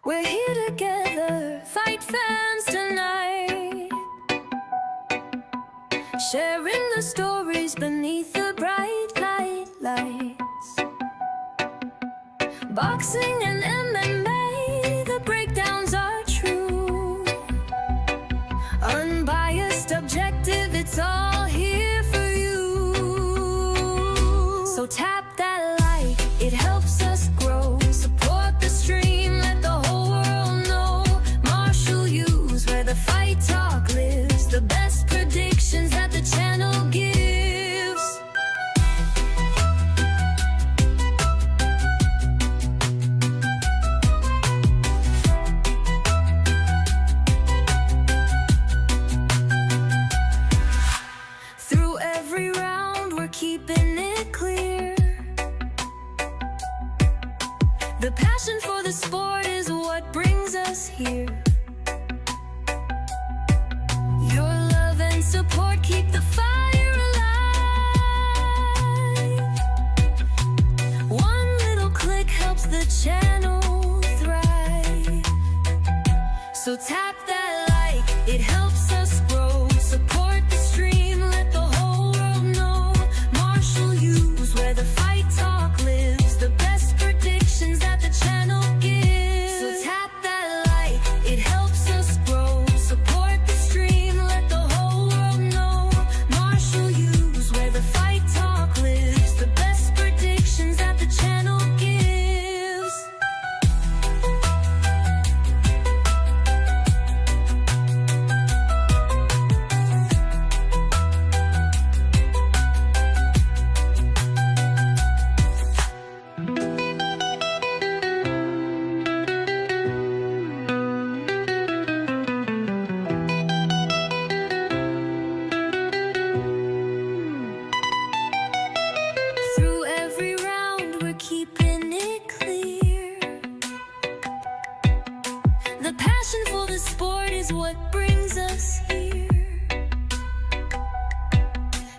We're here together, fight fans tonight, sharing the stories beneath the bright lights. Boxing and MMA, the breakdowns are true. Unbiased, objective, it's all here for you. So tap that like, it helps us grow. Support the stream, let the whole world know. Martial U's where the fight talk lives. The best predictions that the channel gives. Through every round, we're keeping it clear. The passion for the sport is what brings us here. Your love and support keep the fire alive. One little click helps the channel thrive. So tap that like, it helps us grow. Support the stream, let the whole world know. Martial U's where the fight talk lives. The best predictions that the channel gives. So tap that like, it helps us grow. Support the stream, let the whole world know. Martial U's where the fight talk lives. The best predictions that the channel gives. Through every round, we're keeping it clear. The passion for the sport is what brings us here.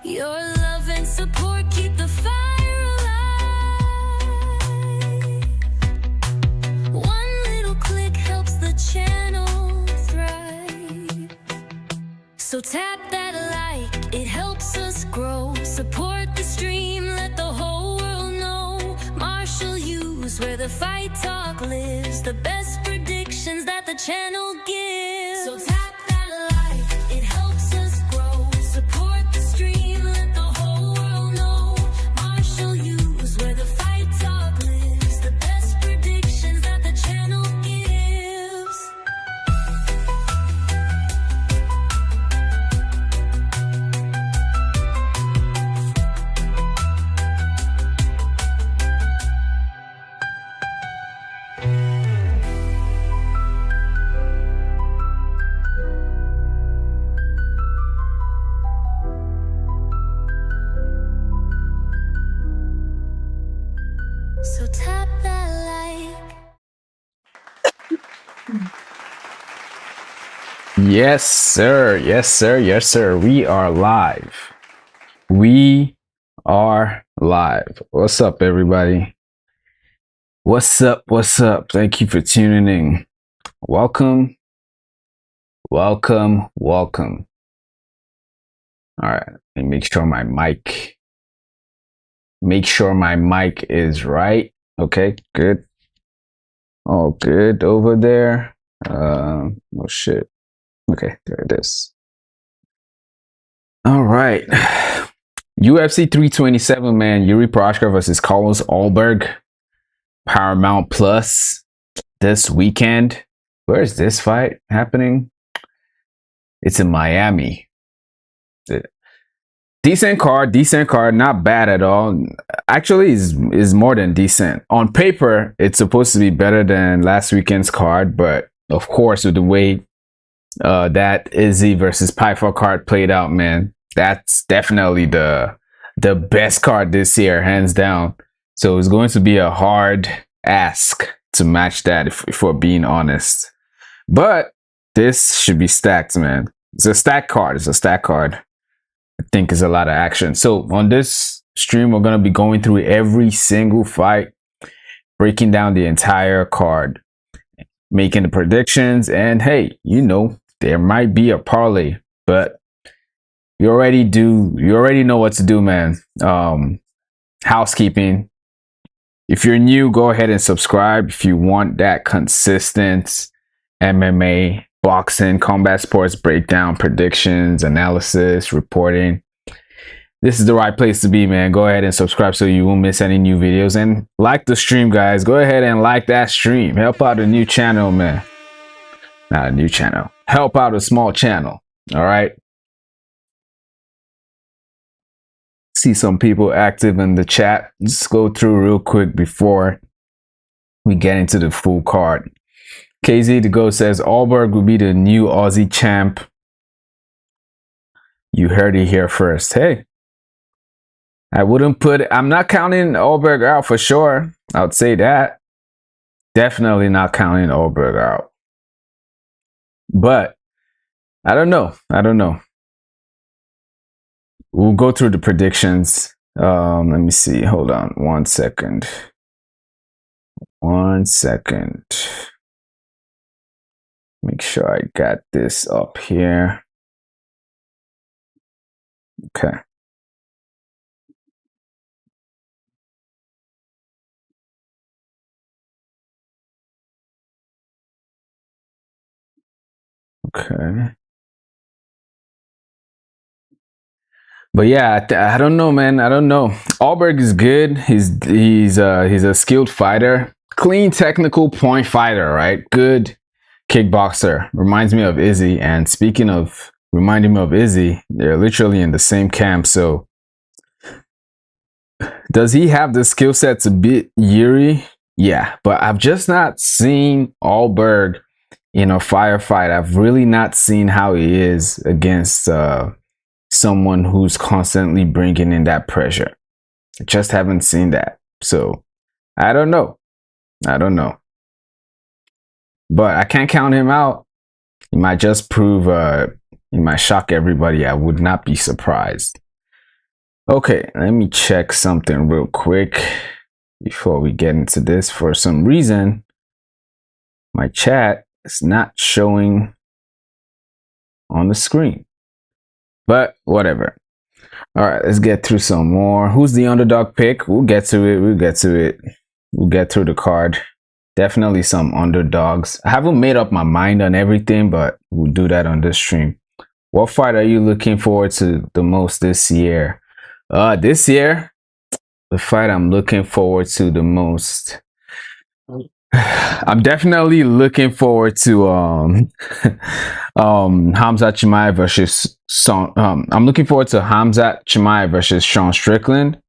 Your love and support keep the fire alive. One little click helps the channel thrive. So tap that like, it helps us grow. Support the stream, let the whole world know. Martial U's where the fight talk lives. The best predictions that the channel gives. So tap that like, it helps us grow. Support the stream, let the whole world know. Martial U's where the fight talk lives. The best predictions that the channel gives. So tap that like. Yes, sir. Yes, sir. Yes, sir. We are live. We are live. What's up, everybody? What's up? What's up? Thank you for tuning in. Welcome. Welcome. Welcome. All right. Let me make sure my mic is right. Okay, good. All good over there. Oh shit. Okay, there it is. All right. UFC 327, man. Jiří Procházka versus Carlos Ulberg. Paramount Plus this weekend. Where is this fight happening? It's in Miami. Decent card, not bad at all. Actually, is more than decent. On paper, it's supposed to be better than last weekend's card, but of course, with the way that Izzy versus Pico card played out, man, that's definitely the best card this year, hands down. So it's going to be a hard ask to match that, if we're being honest. But this should be stacked, man. It's a stacked card. It's a stacked card. I think is a lot of action. So on this stream, we're going to be going through every single fight, breaking down the entire card. making the predictions, and hey, you know, there might be a parlay, but you already know what to do, man. Housekeeping. If you're new, go ahead and subscribe if you want that consistent MMA, boxing, combat sports breakdown, predictions, analysis, reporting. This is the right place to be, man. Go ahead and subscribe so you won't miss any new videos. And like the stream, guys. Go ahead and like that stream. Help out a new channel, man. Not a new channel. Help out a small channel. All right. See some people active in the chat. Just go through real quick before we get into the full card. KZ to go says Ulberg will be the new Aussie champ. You heard it here first. Hey. I'm not counting Ulberg out for sure. I would say that. Definitely not counting Ulberg out. But I don't know. We'll go through the predictions. Let me see. Hold on 1 second. 1 second. Make sure I got this up here. Okay. Okay. But yeah, I don't know, man. I don't know. Ulberg is good. He's a skilled fighter, clean technical point fighter, right? Good kickboxer. Reminds me of Izzy. And speaking of reminding me of Izzy, they're literally in the same camp. So does he have the skill set to beat Jiří? Yeah, but I've just not seen Ulberg in a firefight. I've really not seen how he is against someone who's constantly bringing in that pressure. I just haven't seen that. So I don't know. But I can't count him out. He might just prove, he might shock everybody. I would not be surprised. Okay, let me check something real quick before we get into this. For some reason, my chat is not showing on the screen. But whatever. All right, let's get through some more. Who's the underdog pick? We'll get to it. We'll get through the card. Definitely some underdogs. I haven't made up my mind on everything, but we'll do that on this stream. What fight are you looking forward to the most this year? This year, the fight I'm looking forward to the most. I'm definitely looking forward to Khamzat Chimaev versus I'm looking forward to Khamzat Chimaev versus Sean Strickland,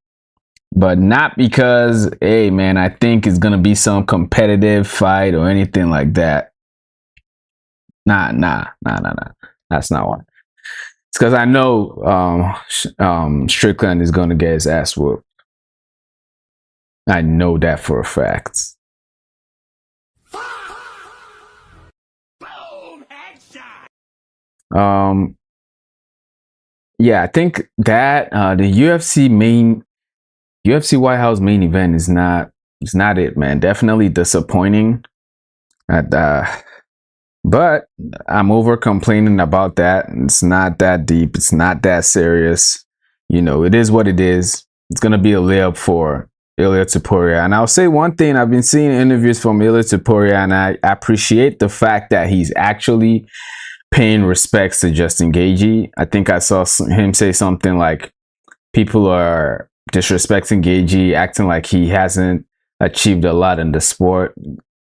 but not because, hey man, I think it's gonna be some competitive fight or anything like that. Nah. That's not why. It's because I know Strickland is gonna get his ass whooped. I know that for a fact. Yeah, I think that the UFC White House main event is not it, man. Definitely disappointing. But I'm over complaining about that. It's not that deep. It's not that serious. You know, it is what it is. It's gonna be a layup for Ilia Topuria. And I'll say one thing: I've been seeing interviews from Ilia Topuria, and I appreciate the fact that he's actually paying respects to Justin Gaethje. I think I saw him say something like, people are disrespecting Gaethje, acting like he hasn't achieved a lot in the sport.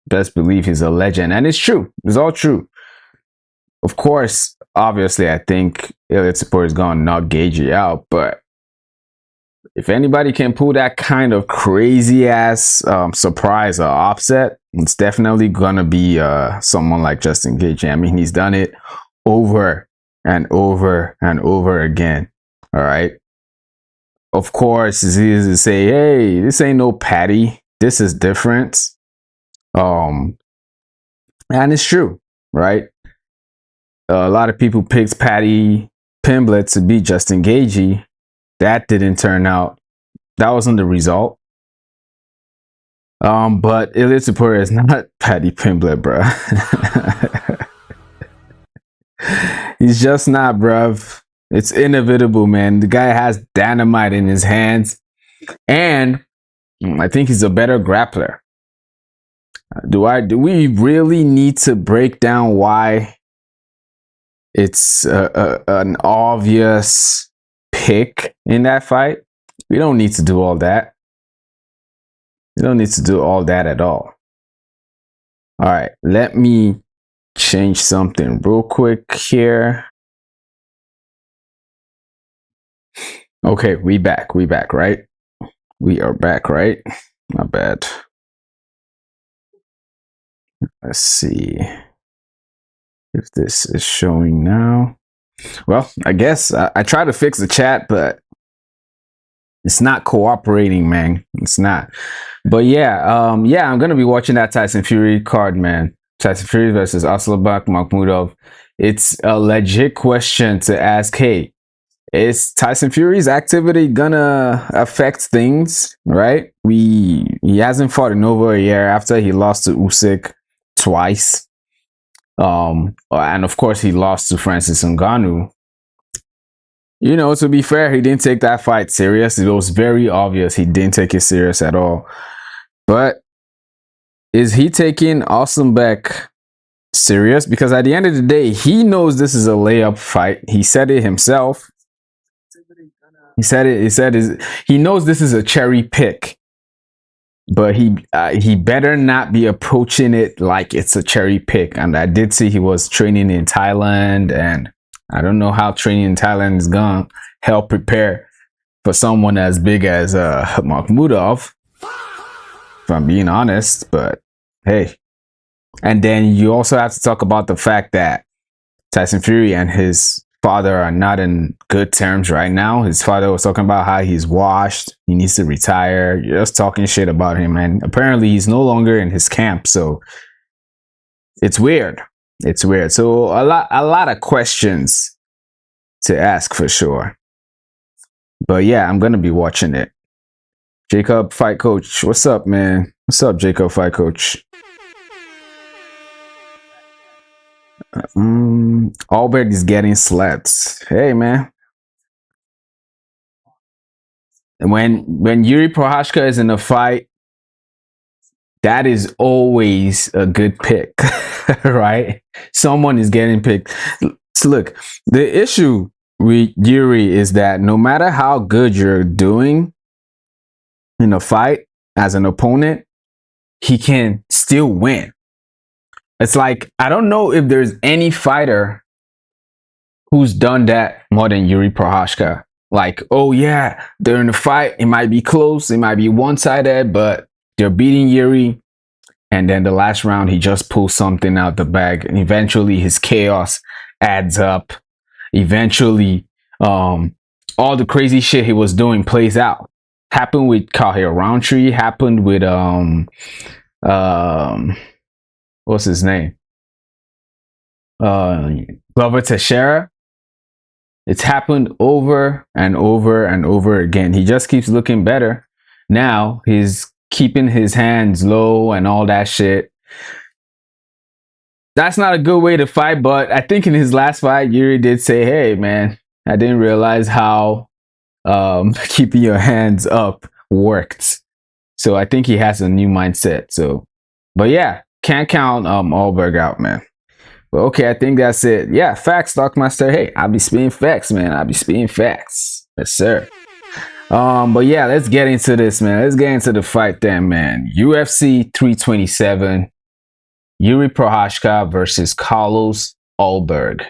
Best believe he's a legend. And it's true. It's all true. Of course, obviously, I think Ilia Topuria is going to knock Gaethje out. But if anybody can pull that kind of crazy-ass surprise or offset, it's definitely going to be someone like Justin Gaethje. I mean, he's done it over and over and over again. All right. Of course, it's easy to say, hey, this ain't no Patty. This is different. And it's true, right? A lot of people picked Paddy Pimblett to beat Justin Gaethje. That didn't turn out. That wasn't the result. But Elizabeth is not Paddy Pimblett, bro. He's just not, bruv. It's inevitable, man. The guy has dynamite in his hands, and I think he's a better grappler. Do we really need to break down why it's an obvious pick in that fight? We don't need to do all that. We don't need to do all that at all. All right, let me change something real quick here. Okay, we back, right? We are back, right? Not bad. Let's see if this is showing now. Well, I guess I tried to fix the chat, but it's not cooperating, man. It's not. But yeah, I'm gonna be watching that Tyson Fury card, man. Tyson Fury versus Ulberg Makhmudov. It's a legit question to ask. Hey, is Tyson Fury's activity gonna affect things? Right? He hasn't fought in over a year after he lost to Usyk twice. And of course he lost to Francis Ngannou. You know, to be fair, he didn't take that fight serious. It was very obvious he didn't take it serious at all. But is he taking Ulberg serious? Because at the end of the day, he knows this is a layup fight. He said it himself. He said it. He knows this is a cherry pick. But he better not be approaching it like it's a cherry pick. And I did see he was training in Thailand, and I don't know how training in Thailand is gonna help prepare for someone as big as Makhmudov, if I'm being honest. But hey, and then you also have to talk about the fact that Tyson Fury and his father are not in good terms right now. His father was talking about how he's washed, he needs to retire. You're just talking shit about him, and apparently he's no longer in his camp. So it's weird. It's weird. So a lot of questions to ask for sure. But yeah, I'm gonna be watching it. Jacob Fight Coach, what's up, man? What's up, Jacob Fight Coach? Ulberg is getting slapped. Hey, man. When Yuri Procházka is in a fight, that is always a good pick, right? Someone is getting picked. So look, the issue with Yuri is that no matter how good you're doing in a fight as an opponent, he can still win. It's like, I don't know if there's any fighter who's done that more than Yuri Procházka. Like, oh yeah, they're in a fight, it might be close, it might be one-sided, but they're beating Yuri, and then the last round he just pulls something out the bag, and eventually his chaos adds up. Eventually all the crazy shit he was doing plays out. Happened with Kahir Roundtree, happened with what's his name, Glover Teixeira. It's happened over and over and over again. He just keeps looking better. Now he's keeping his hands low and all that shit. That's not a good way to fight, but I think in his last fight, Yuri did say, hey, man, I didn't realize how keeping your hands up worked. So I think he has a new mindset. So, but yeah, can't count Ulberg out, man. But okay, I think that's it. Yeah, facts, Stockmaster. Hey, I'll be spitting facts, man. I'll be spitting facts. Yes, sir. But yeah, let's get into this, man. Let's get into the fight then, man. UFC 327. Yuri Procházka versus Carlos Ulberg.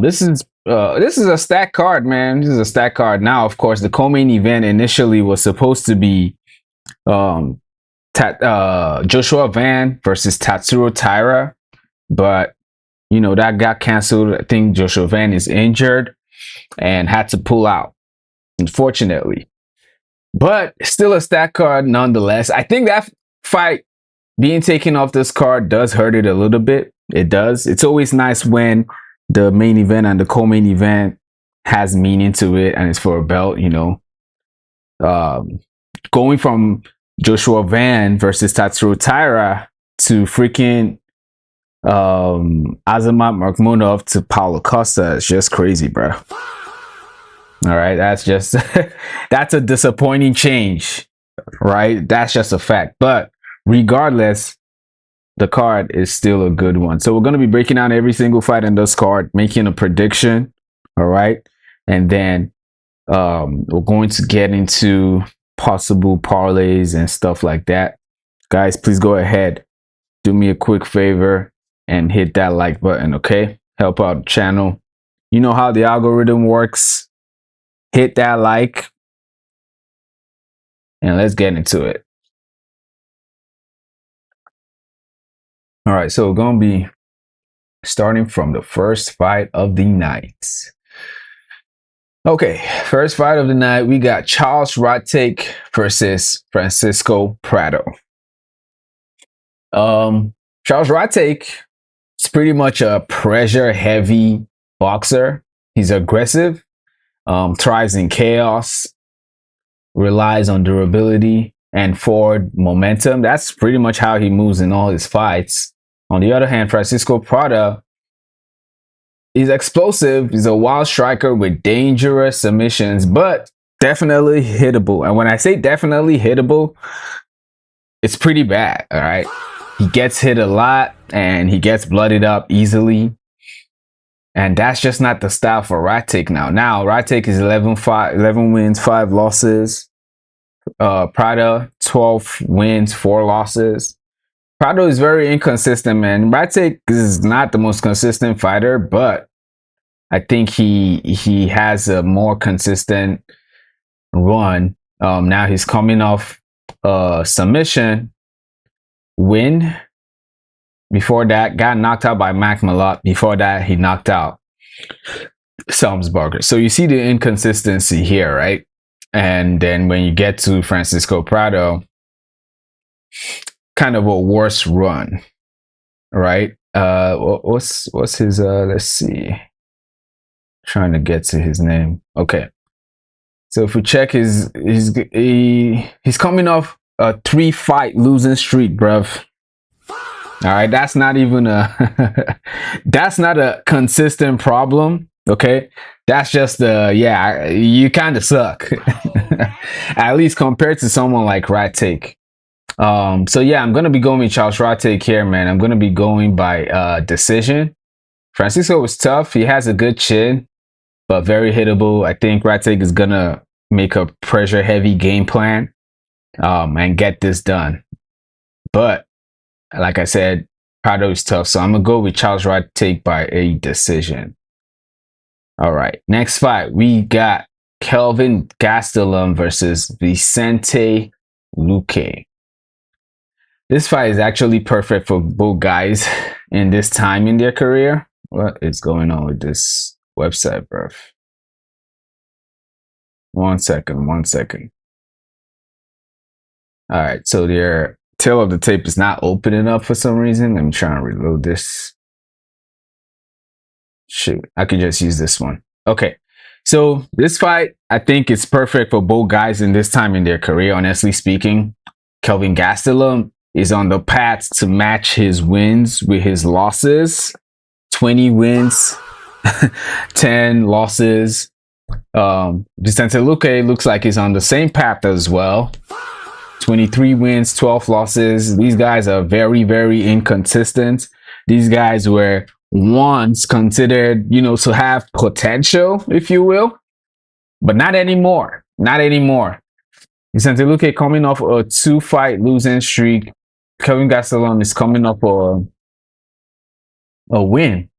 This is a stacked card, man. This is a stacked card. Now, of course, the co-main event initially was supposed to be Joshua Van versus Tatsuro Taira, but you know that got canceled. I think Joshua Van is injured and had to pull out, unfortunately. But still a stacked card nonetheless. I think that fight being taken off this card does hurt it a little bit. It does. It's always nice when the main event and the co-main event has meaning to it and it's for a belt, you know. Going from Joshua Van versus Tatsuro Taira to freaking Azamat Murzakanov to Paulo Costa. It's just crazy, bro. All right, that's just that's a disappointing change, right? That's just a fact. But regardless, the card is still a good one. So we're going to be breaking down every single fight in this card, making a prediction, all right? And then we're going to get into possible parlays and stuff like that. Guys, please go ahead, do me a quick favor and hit that like button, okay? Help out the channel. You know how the algorithm works. Hit that like and let's get into it. All right, so we're going to be starting from the first fight of the night. Okay, first fight of the night, we got Charles Rodtake versus Francisco Prado. Charles Rodtake is pretty much a pressure-heavy boxer. He's aggressive, thrives in chaos, relies on durability and forward momentum. That's pretty much how he moves in all his fights. On the other hand, Francisco Prado, he's explosive. He's a wild striker with dangerous submissions, but definitely hittable. And when I say definitely hittable, it's pretty bad, all right? He gets hit a lot and he gets blooded up easily. And that's just not the style for Rodtake now. Now, Rodtake is 11 wins, 5 losses. Prado, 12 wins, 4 losses. Prado is very inconsistent, man. Rodtake is not the most consistent fighter, but I think he has a more consistent run. Now he's coming off a submission win. Before that, got knocked out by Mac Malott. Before that, he knocked out Salmsberger. So you see the inconsistency here, right? And then when you get to Francisco Prado, kind of a worse run, right? What's his let's see, trying to get to his name. Okay, so if we check he's coming off a 3-fight losing streak, bruv. All right, that's not even a that's not a consistent problem, okay? That's just yeah, you kind of suck. At least compared to someone like Rodtake. So yeah, I'm gonna be going with Charles Rodtake here, man. I'm gonna be going by decision. Francisco was tough. He has a good chin, but very hittable. I think Rodtake is gonna make a pressure heavy game plan and get this done. But like I said, Prado is tough, so I'm gonna go with Charles Rodtake by a decision. All right, next fight we got Kelvin Gastelum versus Vicente Luque. This fight is actually perfect for both guys in this time in their career. What is going on with this website, bro? One second. All right, so their tail of the tape is not opening up for some reason. Let me try and reload this. Shoot, I could just use this one. Okay, so this fight, I think it's perfect for both guys in this time in their career, honestly speaking. Kelvin Gastelum is on the path to match his wins with his losses. 20 wins, 10 losses. Vicente Luque looks like he's on the same path as well. 23 wins, 12 losses. These guys are very, very inconsistent. These guys were once considered, you know, to have potential, if you will, but not anymore. Not anymore. Vicente Luque coming off a 2-fight losing streak. Kelvin Gastelum is coming up a win.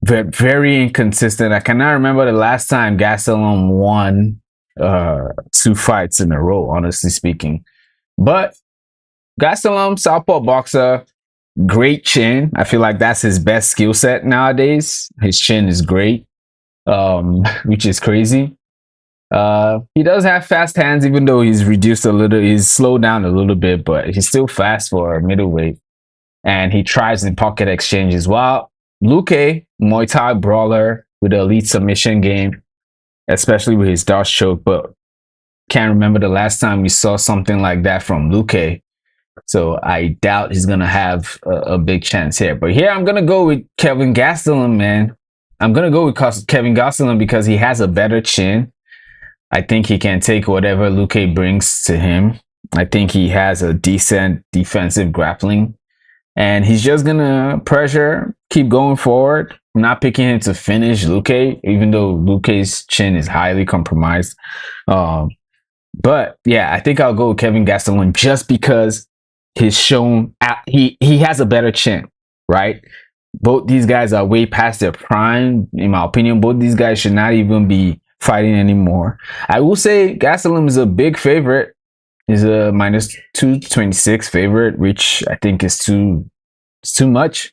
Very, very inconsistent. I cannot remember the last time Gastelum won 2 fights in a row, honestly speaking. But Gastelum, southpaw boxer, great chin. I feel like that's his best skill set nowadays. His chin is great, which is crazy. He does have fast hands, even though he's reduced a little, he's slowed down a little bit, but he's still fast for a middleweight. And he thrives in pocket exchanges. While Luque, Muay Thai brawler with an elite submission game, especially with his Dutch choke, but Can't remember the last time we saw something like that from Luque. So I doubt he's going to have a big chance here. But here I'm going to go with Kelvin Gastelum, man. I'm going to go with Kelvin Gastelum because he has a better chin. I think he can take whatever Luque brings to him. I think he has a decent defensive grappling. And he's just going to pressure, keep going forward. I'm not picking him to finish Luque, even though Luque's chin is highly compromised. But yeah, I think I'll go with Kelvin Gastelum just because he's shown he has a better chin, right? Both these guys are way past their prime, in my opinion. Both these guys should not even be fighting anymore. I will say Gastelum is a big favorite. He's a minus 226 favorite, which I think is too much.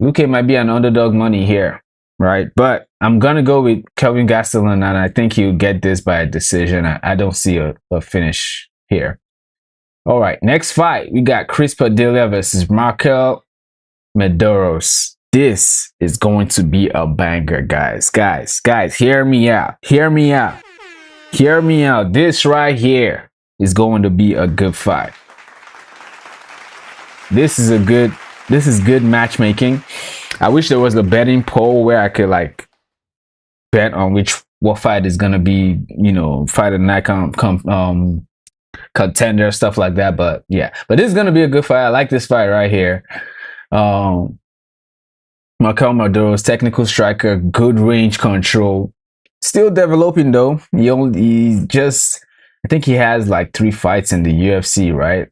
Luque might be an underdog money here, right? But I'm gonna go with Kelvin Gastelum, and I think he'll get this by a decision. I don't see a finish here. All right, next fight, we got Chris Padilla versus MarQuel Mederos. This is going to be a banger, guys. Guys, hear me out. Hear me out. Hear me out. This right here is going to be a good fight. This is good matchmaking. I wish there was a betting poll where I could like bet on what fight is gonna be, you know, fight of the night contender, stuff like that. But yeah, but this is gonna be a good fight. I like this fight right here. MarQuel Mederos, technical striker, good range control. Still developing though. I think he has like 3 fights in the UFC, right?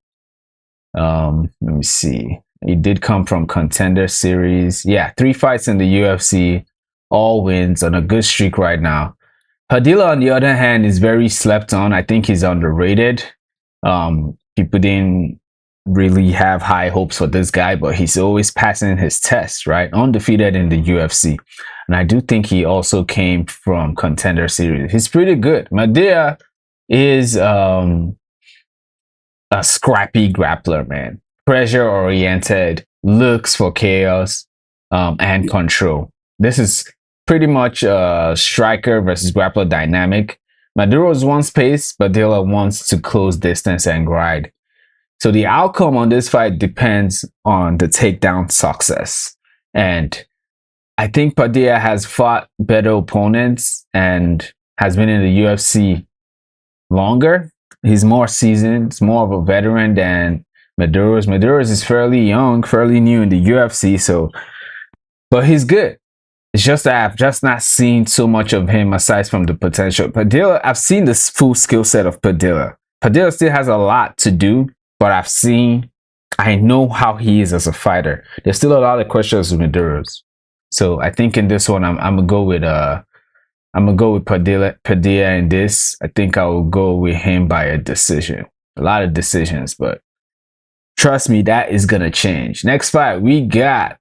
Let me see. He did come from Contender Series. Yeah, 3 fights in the UFC, all wins, on a good streak right now. Padilla, on the other hand, is very slept on. I think he's underrated. People didn't really have high hopes for this guy, but he's always passing his tests, right? Undefeated in the UFC. And I do think he also came from Contender Series. He's pretty good. Padilla is a scrappy grappler, man. Pressure oriented, looks for chaos, and control. This is pretty much a striker versus grappler dynamic. Mederos wants pace, Padilla wants to close distance and grind. So the outcome on this fight depends on the takedown success. And I think Padilla has fought better opponents and has been in the UFC longer. He's more seasoned, he's more of a veteran than Mederos. Mederos is fairly young, fairly new in the UFC, but he's good. It's just that I've just not seen so much of him aside from the potential. Padilla, I've seen the full skill set of Padilla. Padilla still has a lot to do, but I know how he is as a fighter. There's still a lot of questions with Mederos. So I think in this one, I'm gonna go with Padilla in this. I think I will go with him by a decision. A lot of decisions, but trust me, that is gonna change. Next fight, we get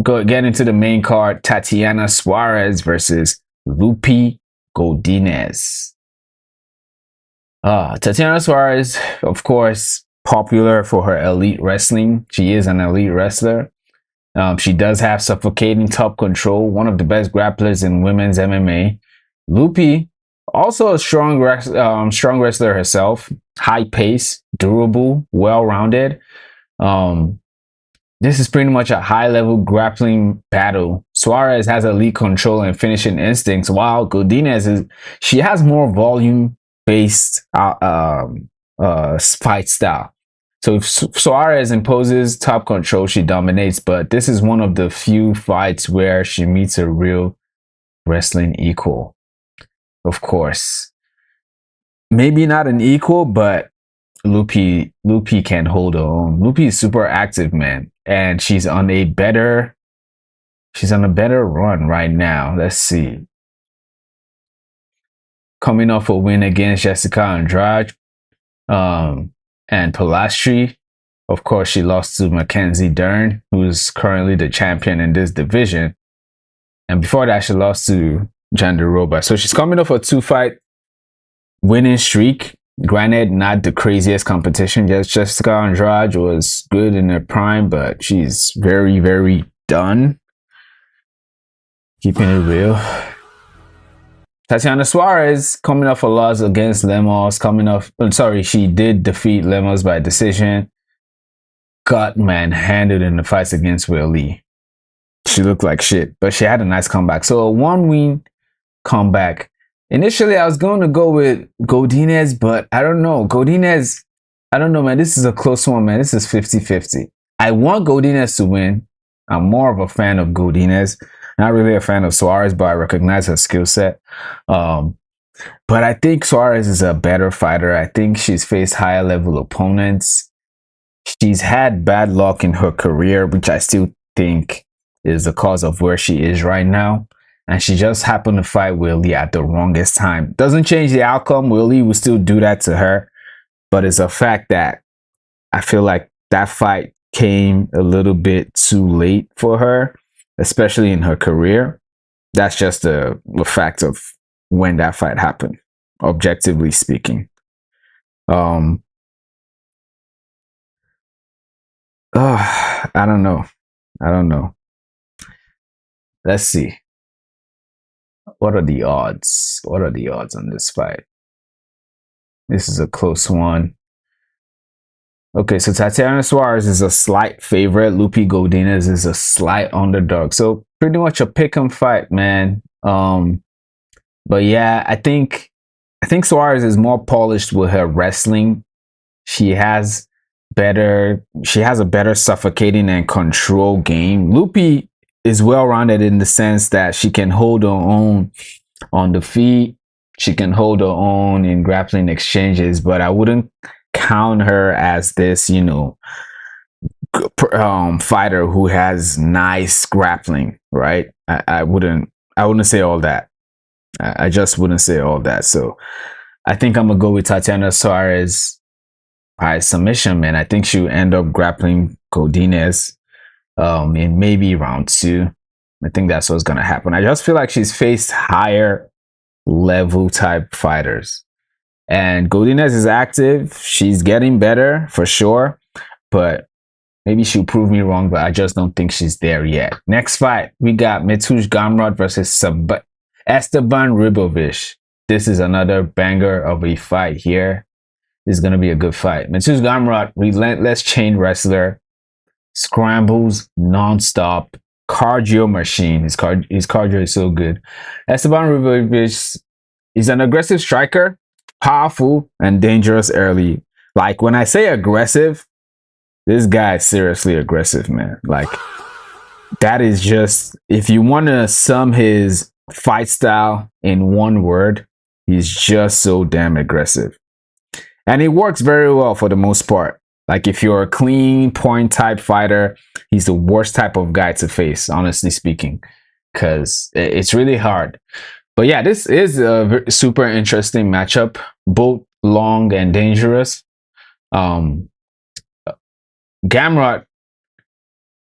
into the main card. Tatiana Suarez versus Lupita Godinez. Tatiana Suarez, of course, popular for her elite wrestling. She is an elite wrestler. She does have suffocating top control. One of the best grapplers in women's MMA. Lupita, also a strong wrestler herself. High pace, durable, well-rounded. This is pretty much a high-level grappling battle. Suarez has elite control and finishing instincts, while Godinez she has more volume-based fight style. So if Suarez imposes top control, she dominates. But this is one of the few fights where she meets a real wrestling equal. Of course, maybe not an equal, but Lupita can hold her own. Lupita is super active, man, and she's on a better run right now. Let's see. Coming off a win against Jessica Andrade, and Pilastri. Of course, she lost to Mackenzie Dern, who's currently the champion in this division. And before that, she lost to Jandiroba. So she's coming off a 2-fight winning streak. Granted, not the craziest competition. Just Jessica Andrade was good in her prime, but she's very, very done. Keeping it real. Tatiana Suarez coming off a loss against Lemos, she did defeat Lemos by decision. Got manhandled in the fights against Will Lee. She looked like shit, but she had a nice comeback. So a 1-win comeback. Initially, I was going to go with Godinez, but I don't know. Godinez, I don't know, man. This is a close one, man. This is 50-50. I want Godinez to win. I'm more of a fan of Godinez. Not really a fan of Suarez, but I recognize her skill set. But I think Suarez is a better fighter. I think she's faced higher level opponents. She's had bad luck in her career, which I still think is the cause of where she is right now. And she just happened to fight Willie at the wrongest time. Doesn't change the outcome. Willie will still do that to her. But it's a fact that I feel like that fight came a little bit too late for her, especially in her career. That's just the fact of when that fight happened, objectively speaking. I don't know. Let's see. What are the odds? What are the odds on this fight? This is a close one. Okay, so Tatiana Suarez is a slight favorite. Lupi Godinez is a slight underdog. So pretty much a pick'em fight, man. But yeah, I think Suarez is more polished with her wrestling. She has a better suffocating and control game. Lupi is well-rounded in the sense that she can hold her own on the feet. She can hold her own in grappling exchanges, but I wouldn't count her as this, fighter who has nice grappling, right? I wouldn't say all that. I just wouldn't say all that. So I think I'm gonna go with Tatiana Suarez by submission, man. I think she'll end up grappling Godinez in maybe round 2. I think that's what's gonna happen. I just feel like she's faced higher level type fighters. And Godinez is active. She's getting better for sure. But maybe she'll prove me wrong, but I just don't think she's there yet. Next fight, we got Mateusz Gamrot versus Esteban Ribovics. This is another banger of a fight here. This is going to be a good fight. Mateusz Gamrot, relentless chain wrestler, scrambles non-stop, cardio machine. His cardio is so good. Esteban Ribovics is an aggressive striker, powerful and dangerous early. Like when I say aggressive, this guy is seriously aggressive, man. Like that is just, if you want to sum his fight style in one word, he's just so damn aggressive. And it works very well for the most part. Like if you're a clean point type fighter, he's the worst type of guy to face, honestly speaking, because it's really hard. But yeah, this is a super interesting matchup, both long and dangerous. Gamrot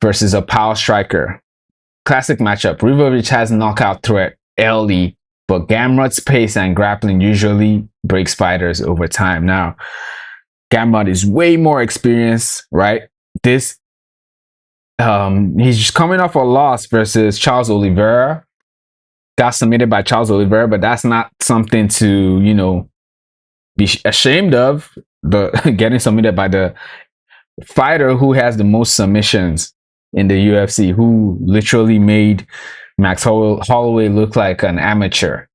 versus a power striker. Classic matchup. Ribovics has knockout threat early, but Gamrot's pace and grappling usually breaks fighters over time. Now, Gamrot is way more experienced, right? He's just coming off a loss versus Charles Oliveira. Got submitted by Charles Oliveira, but that's not something to, be ashamed of. Getting submitted by the fighter who has the most submissions in the UFC, who literally made Max Holloway look like an amateur.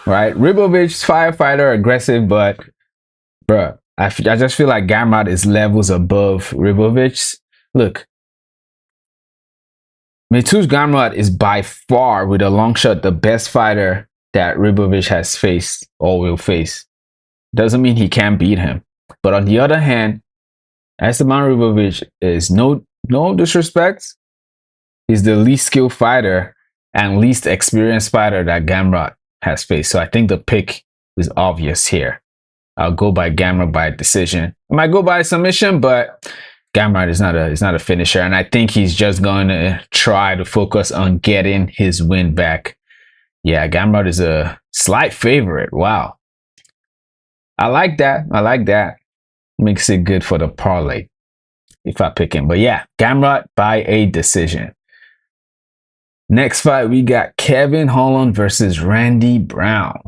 Right? Ribovics, firefighter, aggressive, but bruh, I just feel like Gamrot is levels above Ribovics. Look, Mateusz Gamrot is by far, with a long shot, the best fighter that Ribovics has faced or will face. Doesn't mean he can't beat him. But on the other hand, Esteban Ribovics is no disrespect. He's the least skilled fighter and least experienced fighter that Gamrot has faced. So I think the pick is obvious here. I'll go by Gamrot by decision. I might go by submission, but Gamrot is not a finisher, and I think he's just going to try to focus on getting his win back. Yeah, Gamrot is a slight favorite. Wow. I like that. Makes it good for the parlay if I pick him. But yeah, Gamrot by a decision. Next fight, we got Kevin Holland versus Randy Brown.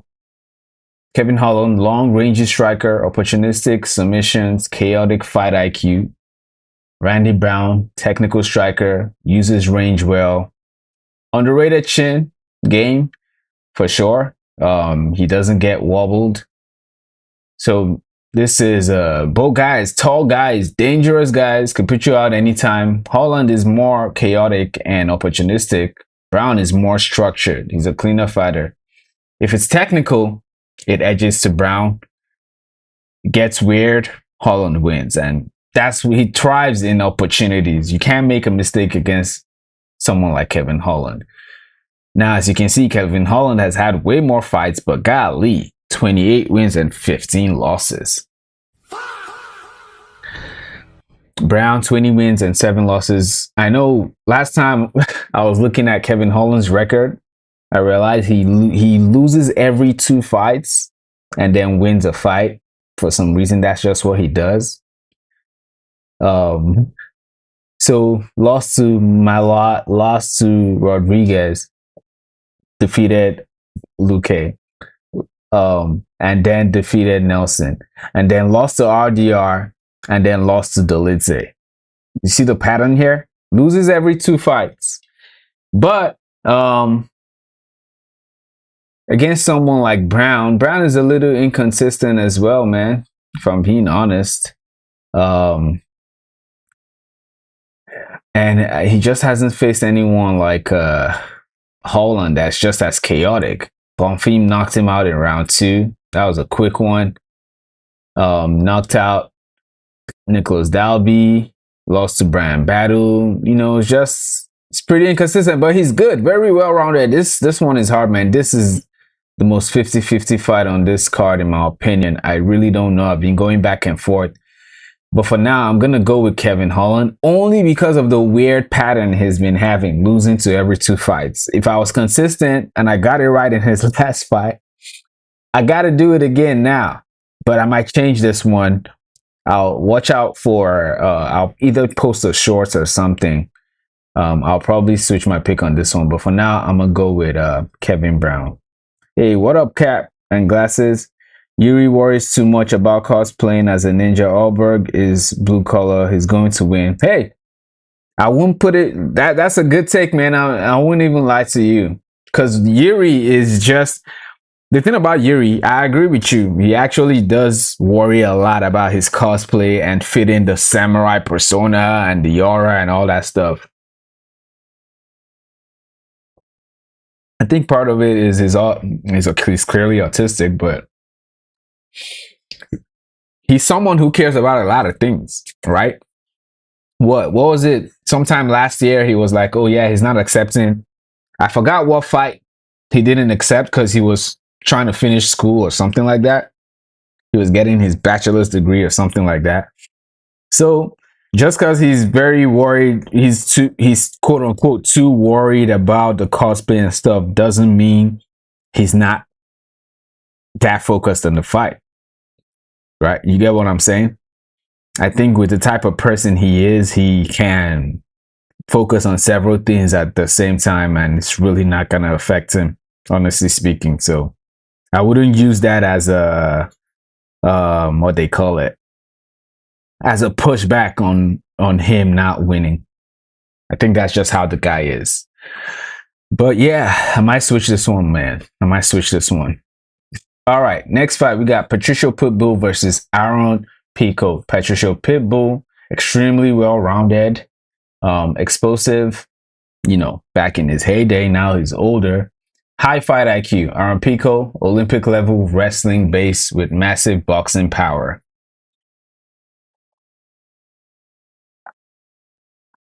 Kevin Holland, long range striker, opportunistic submissions, chaotic fight IQ. Randy Brown, technical striker, uses range well. Underrated chin game for sure. He doesn't get wobbled. So this is both guys, tall guys, dangerous guys, can put you out anytime. Holland is more chaotic and opportunistic. Brown is more structured. He's a cleaner fighter. If it's technical, it edges to Brown. It gets weird, Holland wins. And that's what he thrives in opportunities. You can't make a mistake against someone like Kevin Holland. Now, as you can see, Kevin Holland has had way more fights, but golly, 28 wins and 15 losses. Brown, 20 wins and 7 losses. I know last time I was looking at Kevin Holland's record, I realized he loses every 2 fights and then wins a fight. For some reason, that's just what he does. So lost to Rodriguez, defeated Luque, and then defeated Nelson, and then lost to RDR, and then lost to Dolidze. You see the pattern here? Loses every 2 fights. But against someone like Brown is a little inconsistent as well, man, if I'm being honest. And he just hasn't faced anyone like Holland that's just as chaotic. Bonfim knocked him out in round 2. That was a quick one. Knocked out Nicholas Dalby, lost to Brian Battle. You know, it's pretty inconsistent, but he's good. Very well-rounded. This one is hard, man. This is the most 50-50 fight on this card, in my opinion. I really don't know. I've been going back and forth. But for now, I'm going to go with Kevin Holland only because of the weird pattern he's been having, losing to every 2 fights. If I was consistent and I got it right in his last fight, I got to do it again now. But I might change this one. I'll watch out for, I'll either post a shorts or something. I'll probably switch my pick on this one. But for now, I'm going to go with Kevin Brown. Hey, what up, Cap and Glasses? Jiří worries too much about cosplaying as a ninja. Ulberg is blue collar. He's going to win. Hey, I wouldn't put it... That's a good take, man. I wouldn't even lie to you. Because Jiří is just... The thing about Jiří, I agree with you. He actually does worry a lot about his cosplay and fit in the samurai persona and the aura and all that stuff. I think part of it is he's clearly autistic, but he's someone who cares about a lot of things, right? What was it? Sometime last year, he was like, oh yeah, he's not accepting. I forgot what fight he didn't accept because he was trying to finish school or something like that. He was getting his bachelor's degree or something like that. So just because he's very worried, he's quote unquote too worried about the cosplay and stuff doesn't mean he's not that focused on the fight. Right? You get what I'm saying? I think with the type of person he is, he can focus on several things at the same time and it's really not going to affect him, honestly speaking. So I wouldn't use that as a, what they call it, as a pushback on him not winning. I think that's just how the guy is. But yeah, I might switch this one, man. I might switch this one. All right, next fight, we got Patricio Pitbull versus Aaron Pico. Patricio Pitbull, extremely well-rounded, explosive, you know, back in his heyday. Now he's older. High fight IQ. Aaron Pico, Olympic level wrestling base with massive boxing power.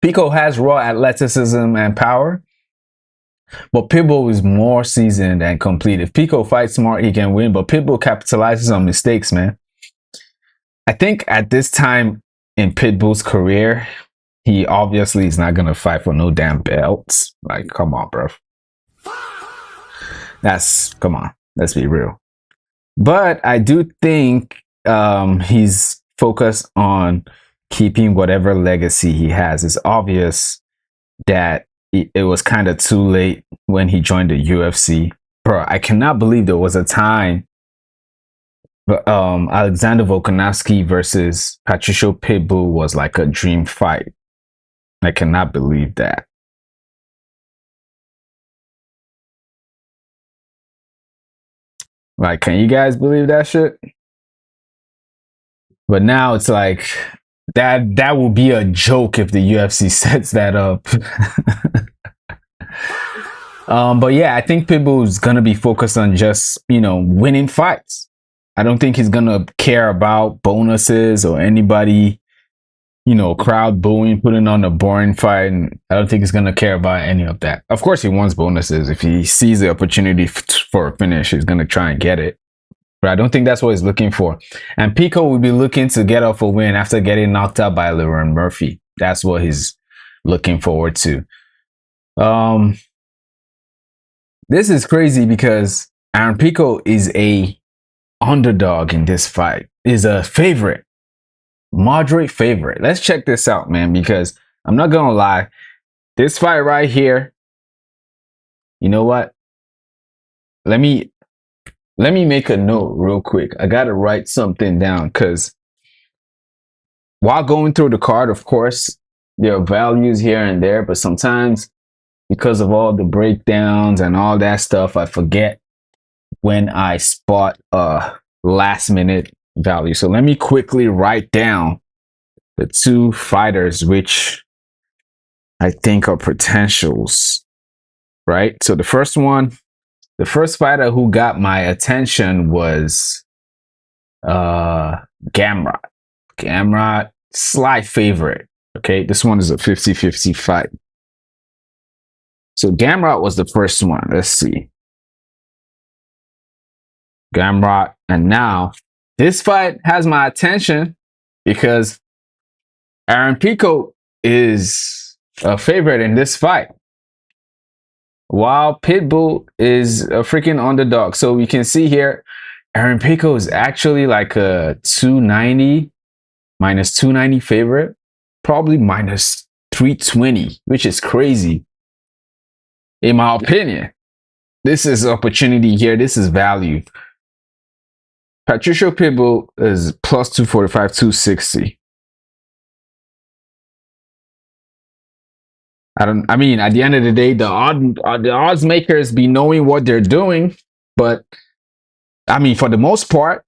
Pico has raw athleticism and power, but Pitbull is more seasoned and complete. If Pico fights smart, he can win, but Pitbull capitalizes on mistakes, man. I think at this time in Pitbull's career, he obviously is not going to fight for no damn belts. Like, come on, bro. Come on, let's be real. But I do think he's focused on keeping whatever legacy he has. It's obvious that it was kind of too late when he joined the UFC. Bro, I cannot believe there was a time Alexander Volkanovski versus Patricio Pitbull was like a dream fight. I cannot believe that. Like, can you guys believe that shit? But now it's like that will be a joke if the UFC sets that up. But yeah, I think Pitbull is gonna be focused on just, winning fights. I don't think he's gonna care about bonuses or anybody, crowd booing, putting on a boring fight. And I don't think he's gonna care about any of that. Of course, he wants bonuses. If he sees the opportunity for a finish, he's gonna try and get it. But I don't think that's what he's looking for. And Pico will be looking to get off a win after getting knocked out by Lerone Murphy. That's what he's looking forward to. This is crazy because Aaron Pico is a underdog in this fight. Is a favorite, moderate favorite. Let's check this out, man, because I'm not gonna lie. This fight right here, you know what? Let me make a note real quick. I gotta write something down because while going through the card, of course, there are values here and there, but sometimes because of all the breakdowns and all that stuff, I forget when I spot a last minute value. So let me quickly write down the two fighters which I think are potentials, right? So the first fighter who got my attention was Gamrot. Gamrot, slight favorite. Okay, this one is a 50-50 fight. So Gamrot was the first one. Let's see. Gamrot. And now this fight has my attention because Aaron Pico is a favorite in this fight, while Pitbull is a freaking underdog. So we can see here, Aaron Pico is actually like a 290, minus 290 favorite, probably minus 320, which is crazy. In my opinion, this is opportunity here. This is value. Patricio Pitbull is plus 245, 260. I mean, at the end of the day, the odds makers be knowing what they're doing, but I mean, for the most part,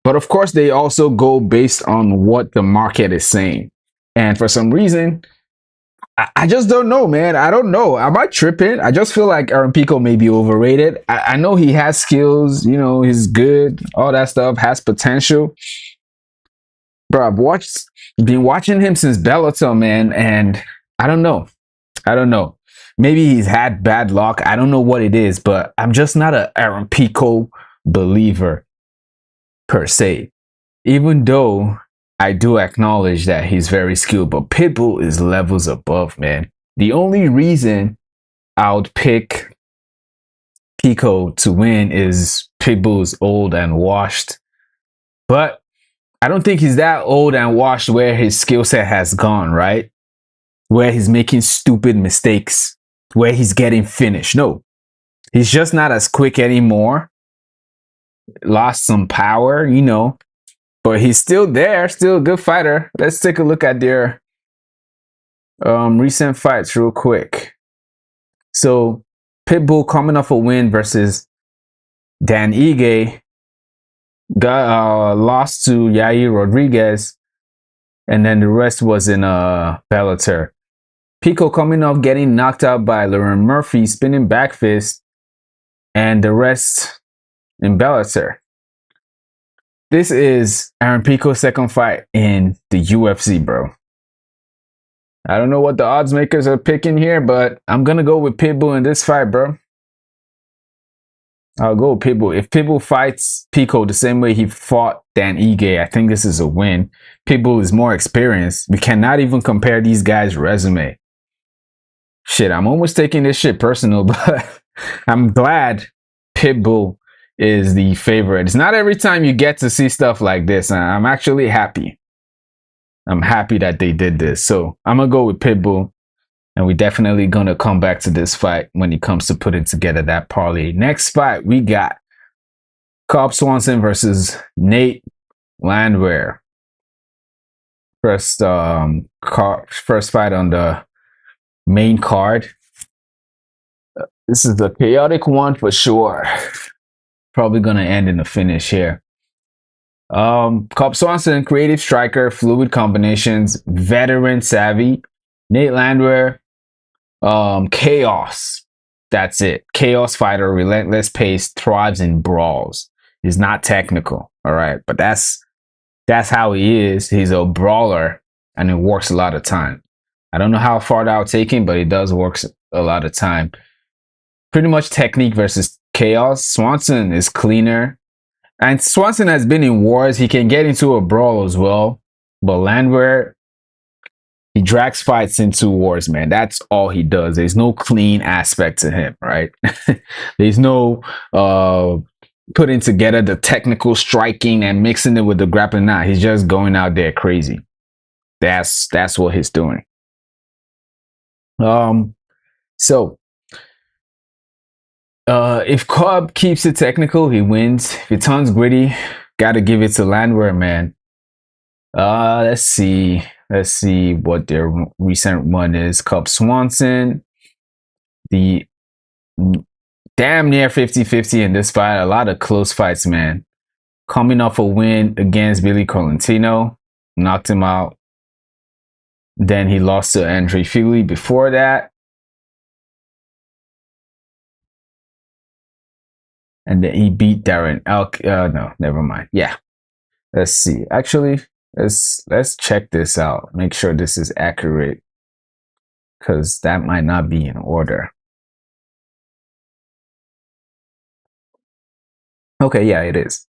but of course, they also go based on what the market is saying. And for some reason, I just don't know, man. I don't know. Am I tripping? I just feel like Aaron Pico may be overrated. I know he has skills, he's good, all that stuff, has potential. Bro, I've been watching him since Bellator, man, and I don't know. Maybe he's had bad luck. I don't know what it is, but I'm just not an Aaron Pico believer per se. Even though I do acknowledge that he's very skilled, but Pitbull is levels above, man. The only reason I would pick Pico to win is Pitbull's old and washed. But I don't think he's that old and washed where his skill set has gone, right? Where he's making stupid mistakes, where he's getting finished. No, he's just not as quick anymore. Lost some power, but he's still there, still a good fighter. Let's take a look at their recent fights real quick. So Pitbull coming off a win versus Dan Ige, lost to Yair Rodriguez, and then the rest was in Bellator. Pico coming off getting knocked out by Lerone Murphy, spinning back fist, and the rest in Bellator. This is Aaron Pico's second fight in the UFC, bro. I don't know what the odds makers are picking here, but I'm going to go with Pitbull in this fight, bro. I'll go with Pitbull. If Pitbull fights Pico the same way he fought Dan Ige, I think this is a win. Pitbull is more experienced. We cannot even compare these guys' resume. Shit, I'm almost taking this shit personal, but I'm glad Pitbull is the favorite. It's not every time you get to see stuff like this. I'm actually happy. I'm happy that they did this. So I'm going to go with Pitbull. And we're definitely gonna come back to this fight when it comes to putting together that parlay. Next fight, we got Swanson versus Nate Landwehr. First fight on the main card. This is the chaotic one for sure. Probably gonna end in a finish here. Swanson, creative striker, fluid combinations, veteran savvy. Nate Landwehr, chaos. That's it. Chaos fighter, relentless pace, thrives in brawls. He's not technical, all right, but that's how he is. He's a brawler, and it works a lot of time. I don't know how far that'll take him, but it does work a lot of time. Pretty much technique versus chaos. Swanson is cleaner, and Swanson has been in wars. He can get into a brawl as well, but Landwehr, he drags fights into wars, man. That's all he does. There's no clean aspect to him, right? There's no putting together the technical striking and mixing it with the grappling. Nah, he's just going out there crazy. That's what he's doing. If Cobb keeps it technical, he wins. If it turns gritty, gotta give it to Landwehr, man. Let's see what their recent one is. Swanson, the damn near 50-50 in this fight. A lot of close fights, man. Coming off a win against Billy Colantino, knocked him out. Then he lost to Andre Fili before that. And then he beat Darren Elk. No, never mind. Yeah. Let's see. Actually, let's check this out. Make sure this is accurate, because that might not be in order. Okay, yeah, it is.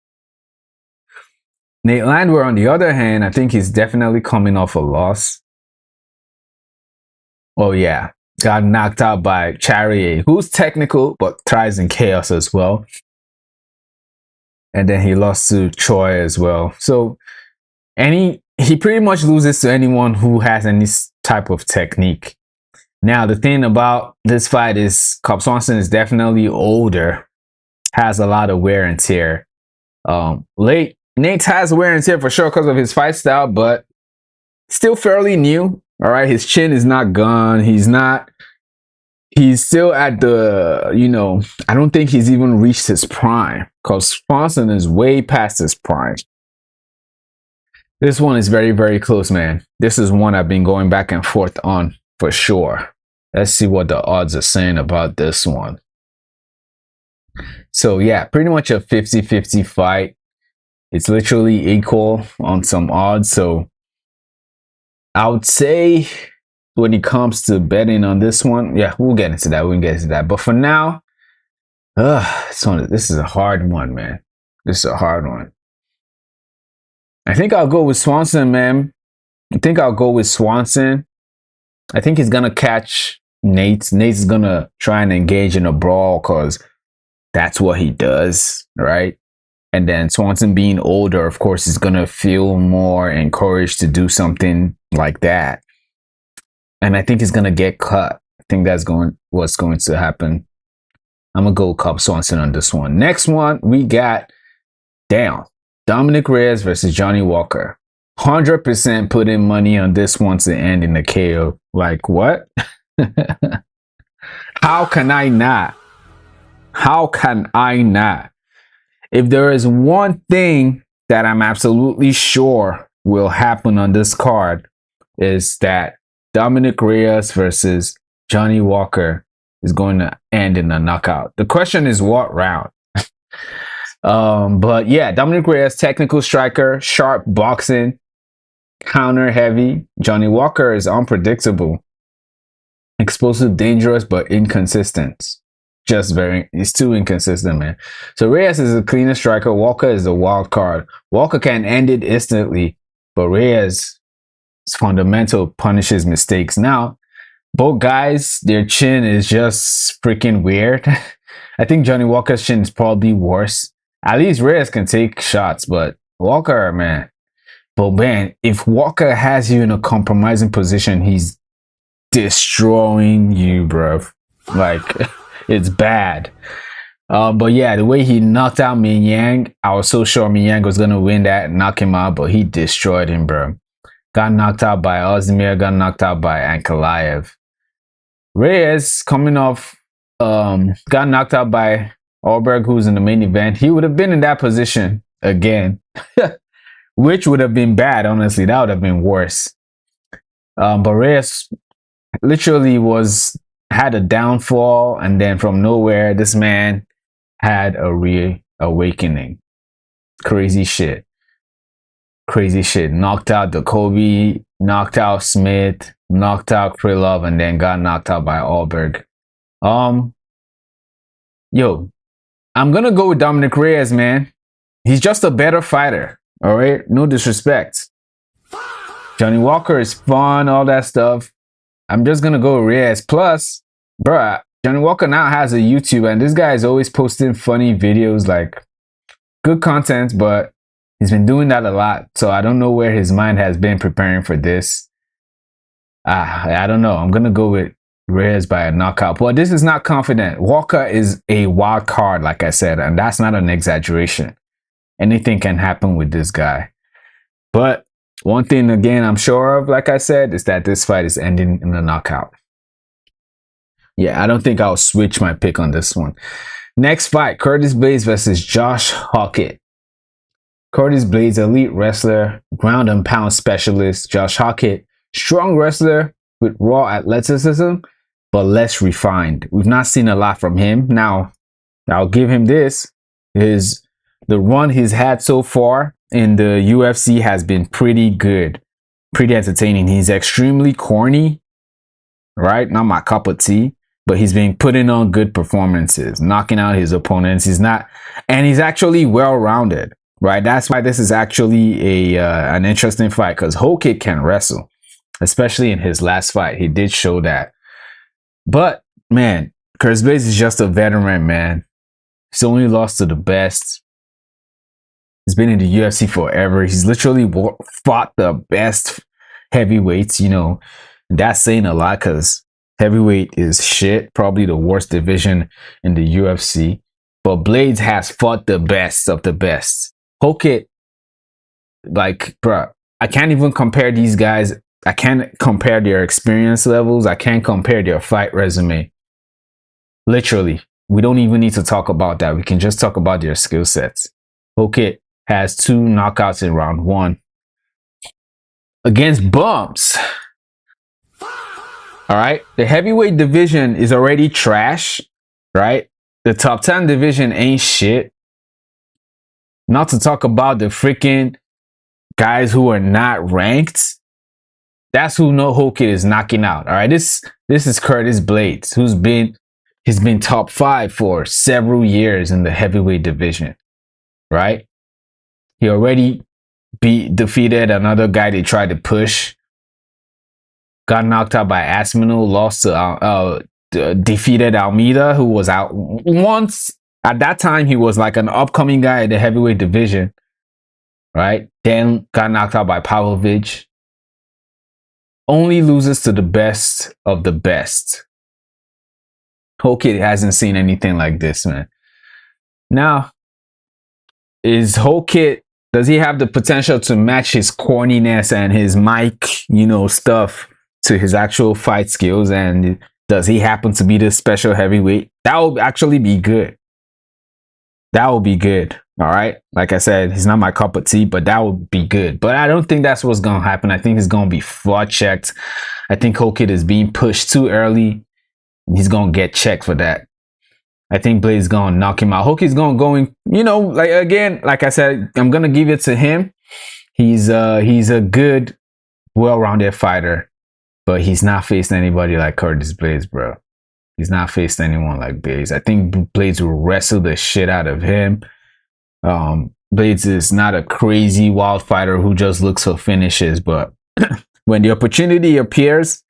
Nate Landwehr, on the other hand, I think he's definitely coming off a loss. Oh yeah, got knocked out by Charrier, who's technical but thrives in chaos as well. And then he lost to Troy as well. So, he pretty much loses to anyone who has any type of technique. Now, the thing about this fight is Swanson is definitely older, has a lot of wear and tear. Nate has wear and tear for sure because of his fight style, but still fairly new. All right, his chin is not gone. He's still at the, I don't think he's even reached his prime, because Swanson is way past his prime. This one is very, very close, man. This is one I've been going back and forth on for sure. Let's see what the odds are saying about this one. So yeah, pretty much a 50-50 fight. It's literally equal on some odds. So I would say when it comes to betting on this one, yeah, we'll get into that. But for now, this is a hard one, man. This is a hard one. I think I'll go with Swanson, man. I think he's gonna catch Nate. Nate's gonna try and engage in a brawl because that's what he does, right? And then Swanson, being older, of course, is gonna feel more encouraged to do something like that. And I think he's gonna get cut. I think that's what's going to happen. I'm gonna go Cobb Swanson on this one. Next one, we got Dominick Reyes versus Johnny Walker. 100% putting money on this one to end in a KO. Like, what? How can I not? If there is one thing that I'm absolutely sure will happen on this card, is that Dominick Reyes versus Johnny Walker is going to end in a knockout. The question is what round? But yeah, Dominick Reyes, technical striker, sharp boxing, counter heavy. Johnny Walker is unpredictable, explosive, dangerous, but inconsistent. He's too inconsistent, man. So Reyes is a cleaner striker. Walker is a wild card. Walker can end it instantly, but Reyes' fundamental punishes mistakes. Now, both guys, their chin is just freaking weird. I think Johnny Walker's chin is probably worse. At least Reyes can take shots, but Walker, man. But man, if Walker has you in a compromising position, he's destroying you, bro. Like, it's bad. But yeah, the way he knocked out Min Yang, I was so sure Min Yang was gonna win that and knock him out, but he destroyed him, bro. Got knocked out by Ozdemir, got knocked out by Ankalaev. Reyes coming off, got knocked out by Ulberg, who's in the main event. He would have been in that position again, which would have been bad, honestly. That would have been worse. But Reyes literally had a downfall, and then from nowhere, this man had a reawakening. Crazy shit. Crazy shit. Knocked out Jacoby, knocked out Smith, knocked out Krylov, and then got knocked out by Ulberg. Yo, I'm gonna go with Dominick Reyes, man. He's just a better fighter. All right, no disrespect. Johnny Walker is fun, all that stuff. I'm just gonna go with Reyes. Plus, bruh, Johnny Walker now has a YouTube, and this guy is always posting funny videos, like good content, but he's been doing that a lot. So I don't know where his mind has been preparing for this. I don't know. I'm gonna go with Reyes by a knockout. But this is not confident. Walker is a wild card, like I said, and that's not an exaggeration. Anything can happen with this guy. But one thing, again, I'm sure of, like I said, is that this fight is ending in a knockout. Yeah, I don't think I'll switch my pick on this one. Next fight, Curtis Blaydes versus Josh Hokit. Curtis Blaydes, elite wrestler, ground and pound specialist. Josh Hokit, strong wrestler with raw athleticism, but less refined. We've not seen a lot from him. Now, I'll give him this. The run he's had so far in the UFC has been pretty good, pretty entertaining. He's extremely corny, right? Not my cup of tea, but he's been putting on good performances, knocking out his opponents. He's actually well-rounded, right? That's why this is actually an interesting fight, because Hokit can wrestle, especially in his last fight. He did show that. But man, Curtis Blaydes is just a veteran, man. He's only lost to the best. He's been in the UFC forever. He's literally fought the best heavyweights, you know. That's saying a lot, because heavyweight is shit. Probably the worst division in the UFC. But Blaydes has fought the best of the best. Hokit, like, bruh, I can't even compare these guys. I can't compare their experience levels. I can't compare their fight resume. Literally. We don't even need to talk about that. We can just talk about their skill sets. Hokit has 2 knockouts in round 1 against bums. All right, the heavyweight division is already trash, right? The top 10 division ain't shit. Not to talk about the freaking guys who are not ranked. That's who no Hokit is knocking out. All right, this is Curtis Blaydes, he's been top 5 for several years in the heavyweight division, right? He already defeated another guy they tried to push. Got knocked out by Aspinall, lost to defeated Almeida, who was out once. At that time, he was like an upcoming guy in the heavyweight division, right? Then got knocked out by Pavlovich. Only loses to the best of the best. Hokit hasn't seen anything like this, man. Now, is Hokit, does he have the potential to match his corniness and his mic, you know, stuff to his actual fight skills? And does he happen to be the special heavyweight? That would actually be good. That would be good. All right. Like I said, he's not my cup of tea, but that would be good. But I don't think that's what's going to happen. I think he's going to be flush checked. I think Hokit is being pushed too early. He's going to get checked for that. I think Blaydes is going to knock him out. Hokit's going, you know, like, again, like I said, I'm going to give it to him. He's a good, well-rounded fighter, but he's not faced anybody like Curtis Blaydes, bro. He's not faced anyone like Blaydes. I think Blaydes will wrestle the shit out of him. Blaydes is not a crazy wild fighter who just looks for finishes, but when the opportunity appears,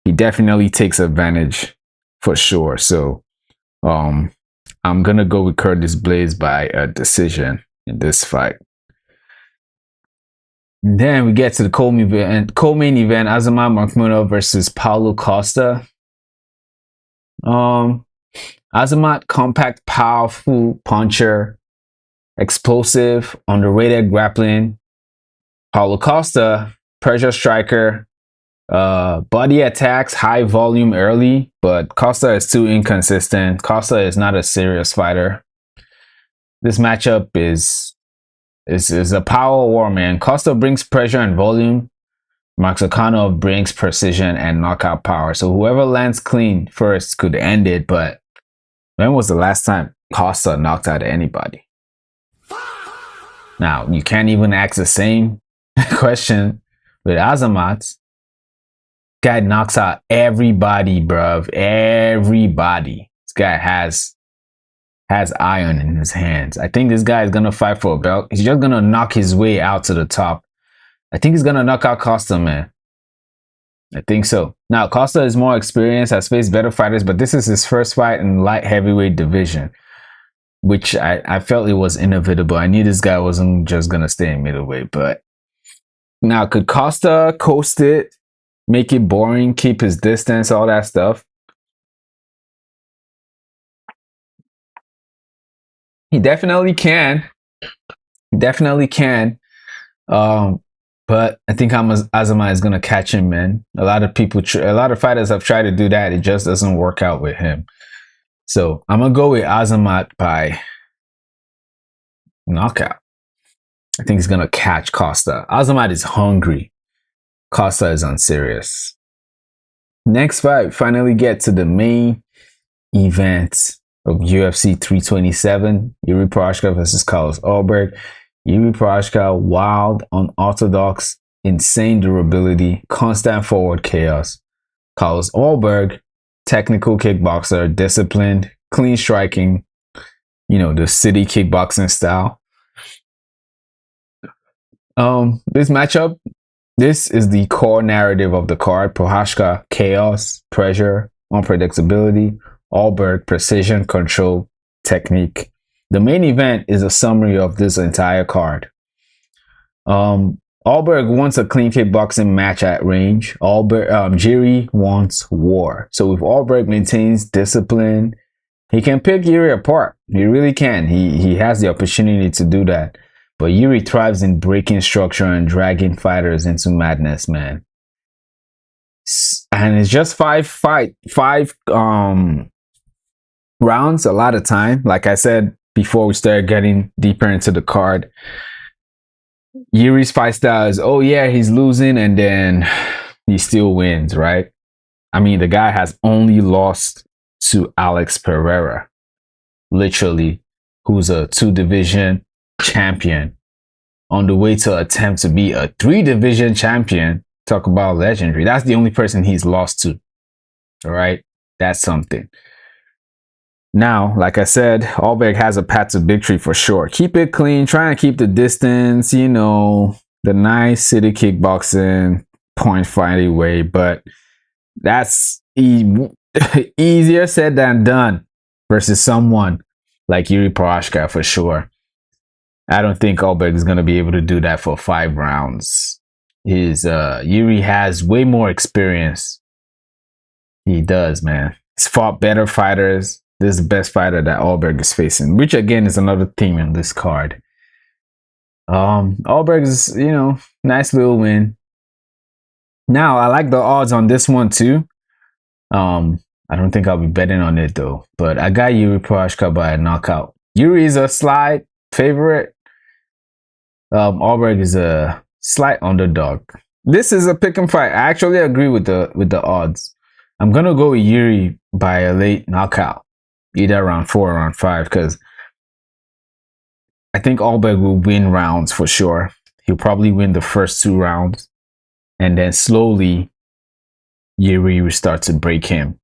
he definitely takes advantage for sure. So I'm gonna go with Curtis Blaydes by a decision in this fight. Then we get to the co-main event, Azamat MarQuel versus Paulo Costa. Azamat, compact, powerful puncher, explosive, underrated grappling. Paulo Costa, pressure striker, body attacks, high volume early, but Costa is too inconsistent. Costa is not a serious fighter. This matchup is a power war, man. Costa brings pressure and volume. Murzakanov brings precision and knockout power. So whoever lands clean first could end it, but when was the last time Costa knocked out anybody? Now, you can't even ask the same question with Azamat. Guy knocks out everybody, bruv. Everybody. This guy has iron in his hands. I think this guy is gonna fight for a belt. He's just gonna knock his way out to the top. I think he's gonna knock out Costa, man. I think so. Now, Costa is more experienced, has faced better fighters, but this is his first fight in light heavyweight division, which I felt it was inevitable. I knew this guy wasn't just gonna stay in middleweight, but now could Costa coast it, make it boring, keep his distance, all that stuff? He definitely can. He definitely can. But I think Azamat is gonna catch him, man. A lot of fighters have tried to do that. It just doesn't work out with him. So I'm gonna go with Azamat by knockout. I think he's gonna catch Costa. Azamat is hungry. Costa is unserious. Next fight, finally get to the main event of UFC 327. Jiří Procházka versus Carlos Ulberg. Jiří Procházka, wild, unorthodox, insane durability, constant forward chaos. Carlos Ulberg, technical kickboxer, disciplined, clean striking, you know, the city kickboxing style. This matchup, this is the core narrative of the card. Procházka, chaos, pressure, unpredictability. Ulberg, precision, control, technique. The main event is a summary of this entire card. Ulberg wants a clean kickboxing match at range. Jiří wants war. So if Ulberg maintains discipline, he can pick Jiří apart. He really can. He has the opportunity to do that. But Jiří thrives in breaking structure and dragging fighters into madness, man. And it's just five rounds, a lot of time. Like I said before we started getting deeper into the card, Jiří's fight style is, oh yeah, he's losing and then he still wins, right? I mean, the guy has only lost to Alex Pereira, literally, who's a 2-division champion on the way to attempt to be a 3-division champion. Talk about legendary. That's the only person he's lost to. All right, that's something. Now, like I said, Ulberg has a path to victory for sure. Keep it clean, try and keep the distance, you know, the nice city kickboxing, point fighting way, but that's easier said than done versus someone like Jiří Procházka for sure. I don't think Ulberg is going to be able to do that for 5 rounds. Jiří has way more experience. He does, man. He's fought better fighters. This is the best fighter that Ulberg is facing, which again is another theme in this card. Ulberg is, you know, nice little win. Now, I like the odds on this one too. I don't think I'll be betting on it though, but I got Jiří Procházka by a knockout. Jiří is a slight favorite. Ulberg is a slight underdog. This is a pick 'em fight. I actually agree with the odds. I'm gonna go with Jiří by a late knockout, either round 4 or round 5, because I think Ulberg will win rounds for sure. He'll probably win the first 2 rounds, and then slowly Jiří will start to break him.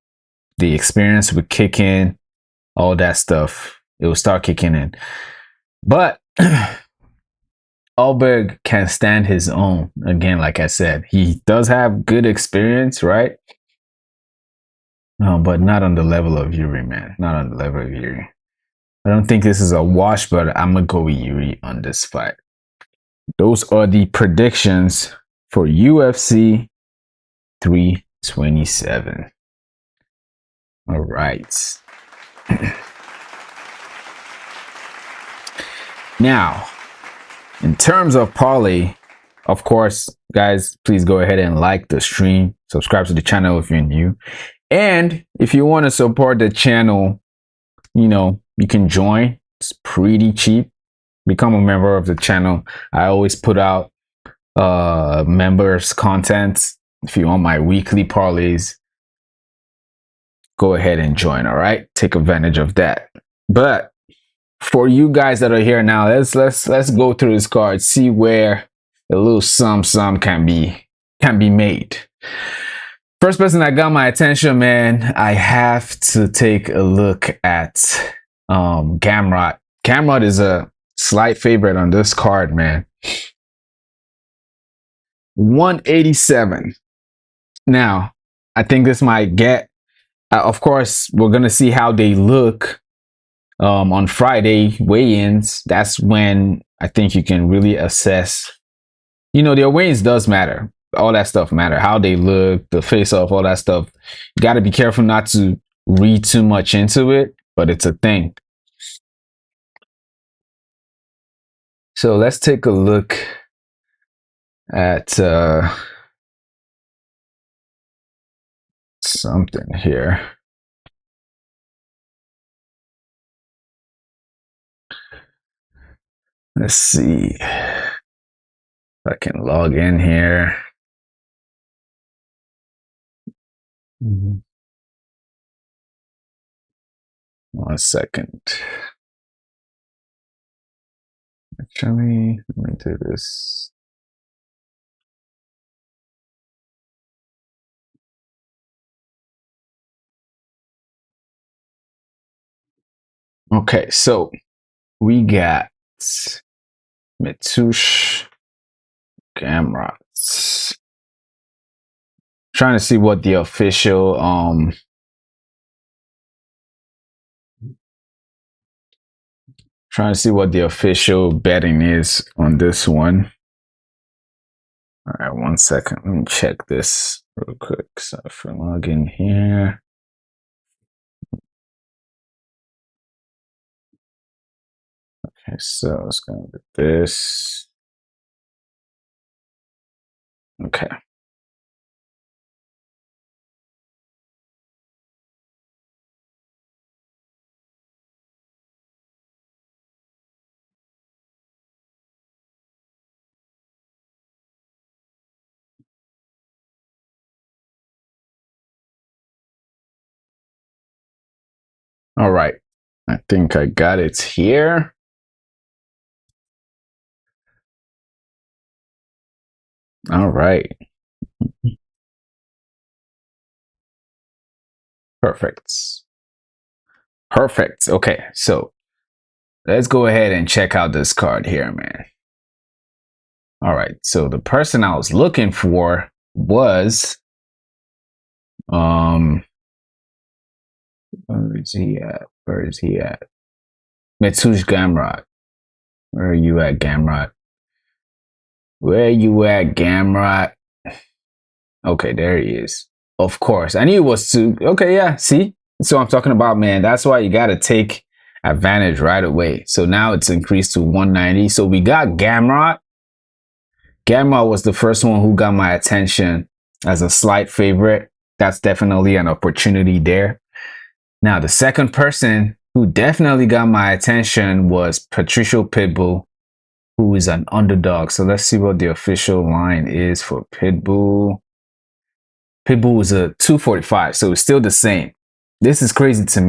The experience with kicking, all that stuff, it will start kicking in. But Ulberg can stand his own. Again, like I said, he does have good experience, right? No, but not on the level of Jiří, man. Not on the level of Jiří. I don't think this is a wash, but I'm gonna go with Jiří on this fight. those are the predictions for UFC 327. All right. Now, in terms of parlay, of course, guys, please go ahead and like the stream, subscribe to the channel if you're new, and if you want to support the channel, you know, you can join. It's pretty cheap. Become a member of the channel. I always put out members content. If you want my weekly parlays, go ahead and join. All right, take advantage of that. But for you guys that are here now, let's go through this card, see where a little sum can be made. First person that got my attention, man, I have to take a look at Gamrot. Gamrot is a slight favorite on this card, man. 187. Now, I think this might get, of course, we're gonna see how they look on Friday weigh-ins. That's when I think you can really assess, you know, their weigh-ins does matter. All that stuff matter. How they look, the face-off, all that stuff. You got to be careful not to read too much into it, but it's a thing. So let's take a look at something here. Let's see if I can log in here. One second. Actually, let me do this. Okay, so we got Mateusz, Gamrot. Trying to see what the official betting is on this one. All right, 1 second. Let me check this real quick. So if I log in here. Okay, so it's gonna be this. Okay. All right, I think I got it here. All right. Perfect. Perfect. Okay, so let's go ahead and check out this card here, man. All right, so the person I was looking for was where is he at? Mateusz Gamrot. Where are you at, Gamrot? Okay, there he is. Of course. I knew it was two. Okay, yeah, see? So I'm talking about, man. That's why you got to take advantage right away. So now it's increased to 190. So we got Gamrot. Gamrot was the first one who got my attention as a slight favorite. That's definitely an opportunity there. Now, the second person who definitely got my attention was Patricio Pitbull, who is an underdog. So let's see what the official line is for Pitbull. Pitbull is a 245, so it's still the same. This is crazy to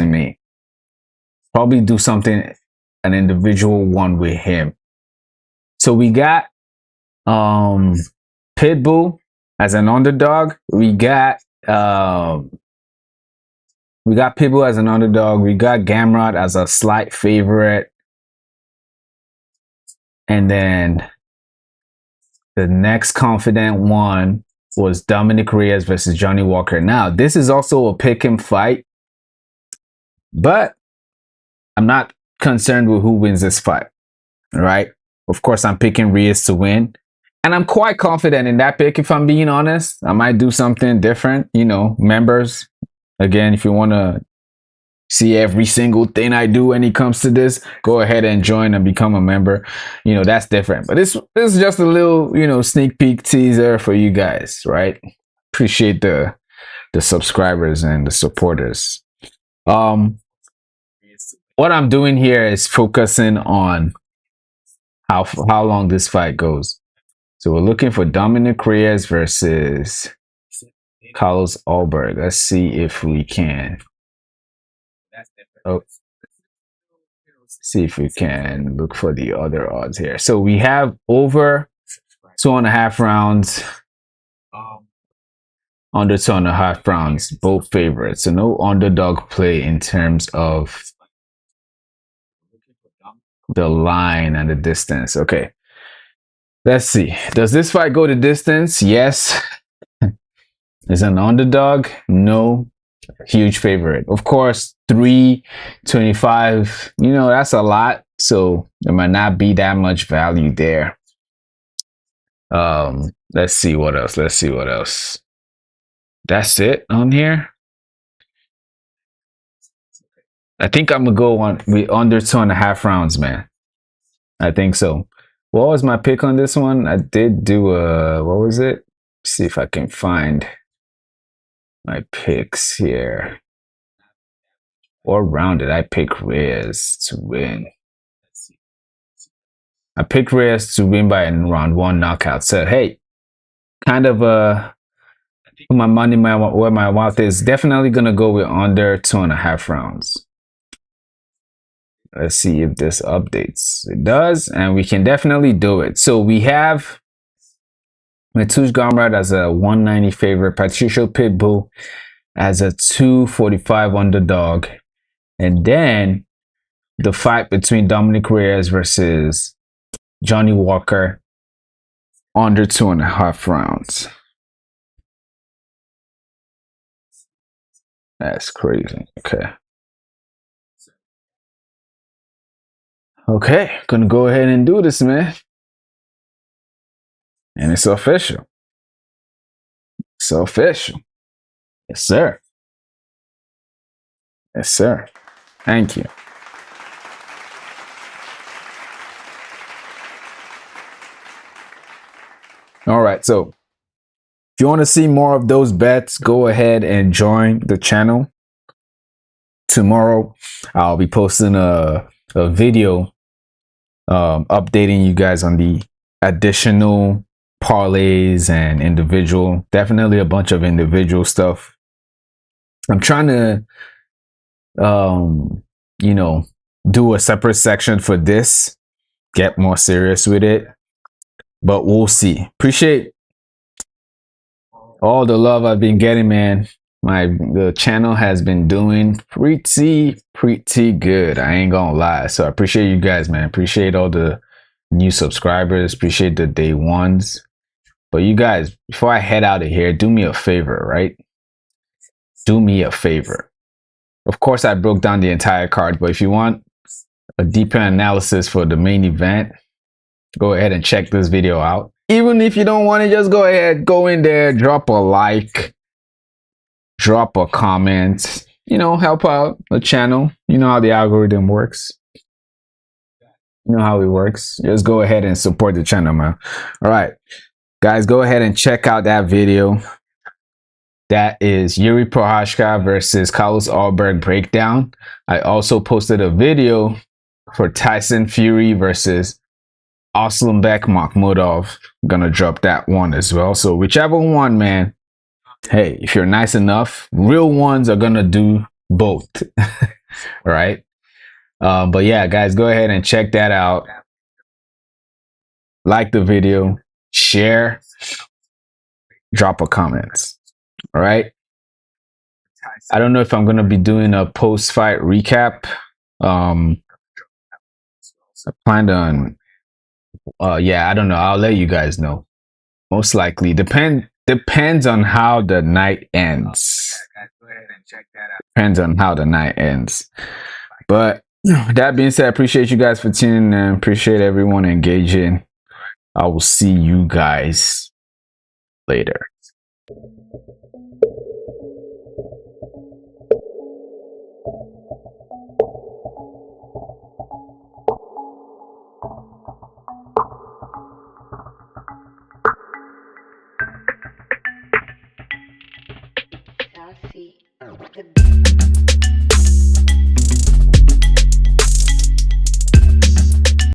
me. Probably do something, an individual one with him. So we got Pitbull as an underdog. We got Pitbull as an underdog. We got Gamrot as a slight favorite. And then the next confident one was Dominick Reyes versus Johnny Walker. Now, this is also a pick 'em fight, but I'm not concerned with who wins this fight. right? Of course, I'm picking Reyes to win. And I'm quite confident in that pick, if I'm being honest. I might do something different, you know, members. Again, if you want to see every single thing I do when it comes to this, go ahead and join and become a member. You know, that's different. But this is just a little, you know, sneak peek teaser for you guys, right? Appreciate the subscribers and the supporters. What I'm doing here is focusing on how long this fight goes. So we're looking for Dominick Reyes versus Carlos Ulberg. Let's see if we can. Oh, see if we can look for the other odds here. So we have over 2.5 rounds, under 2.5 rounds, both favorites. So no underdog play in terms of the line and the distance. Okay. Let's see. Does this fight go the distance? Yes. Is an underdog? No. Huge favorite. Of course, 325. You know, that's a lot. So there might not be that much value there. Let's see what else. Let's see what else. That's it on here. I think I'm gonna go on with under 2.5 rounds, man. I think so. What was my pick on this one? I did do a, what was it? Let's see if I can find my picks here. Or rounded. I picked Reyes to win. I picked Reyes to win by round 1 knockout. So hey, kind of put my money where my mouth is. Definitely gonna go with under 2.5 rounds. Let's see if this updates. It does, and we can definitely do it. So we have Mateusz Gamrot as a 190 favorite, Patricio Pitbull as a 245 underdog, and then the fight between Dominick Reyes versus Johnny Walker under 2.5 rounds. That's crazy. Okay, gonna go ahead and do this, man. And it's official. It's official. Yes, sir. Yes, sir. Thank you. All right, so if you want to see more of those bets, go ahead and join the channel. Tomorrow, I'll be posting a video updating you guys on the additional parlays and individual, definitely a bunch of individual stuff. I'm trying to you know, do a separate section for this, get more serious with it, but we'll see. Appreciate all the love I've been getting, man. The channel has been doing pretty good. I ain't gonna lie. So I appreciate you guys, man. Appreciate all the new subscribers. Appreciate the day ones. But you guys, before I head out of here, do me a favor, right? Do me a favor. Of course, I broke down the entire card, but if you want a deeper analysis for the main event, go ahead and check this video out. Even if you don't want to, just go ahead, go in there, drop a like, drop a comment, you know, help out the channel. You know how the algorithm works. You know how it works. Just go ahead and support the channel, man. All right, guys, go ahead and check out that video. That is Jiří Procházka versus Carlos Ulberg breakdown. I also posted a video for Tyson Fury versus Aslanbek Makhmudov. I'm gonna drop that one as well. So whichever one, man. Hey, if you're nice enough, real ones are gonna do both. Right? But yeah, guys, go ahead and check that out. Like the video, share, drop a comment. All right. I don't know if I'm gonna be doing a post-fight recap. I planned on yeah, I don't know. I'll let you guys know. Most likely. Depends on how the night ends. Depends on how the night ends. But That being said, I appreciate you guys for tuning in. Appreciate everyone engaging. I will see you guys later. Selfie.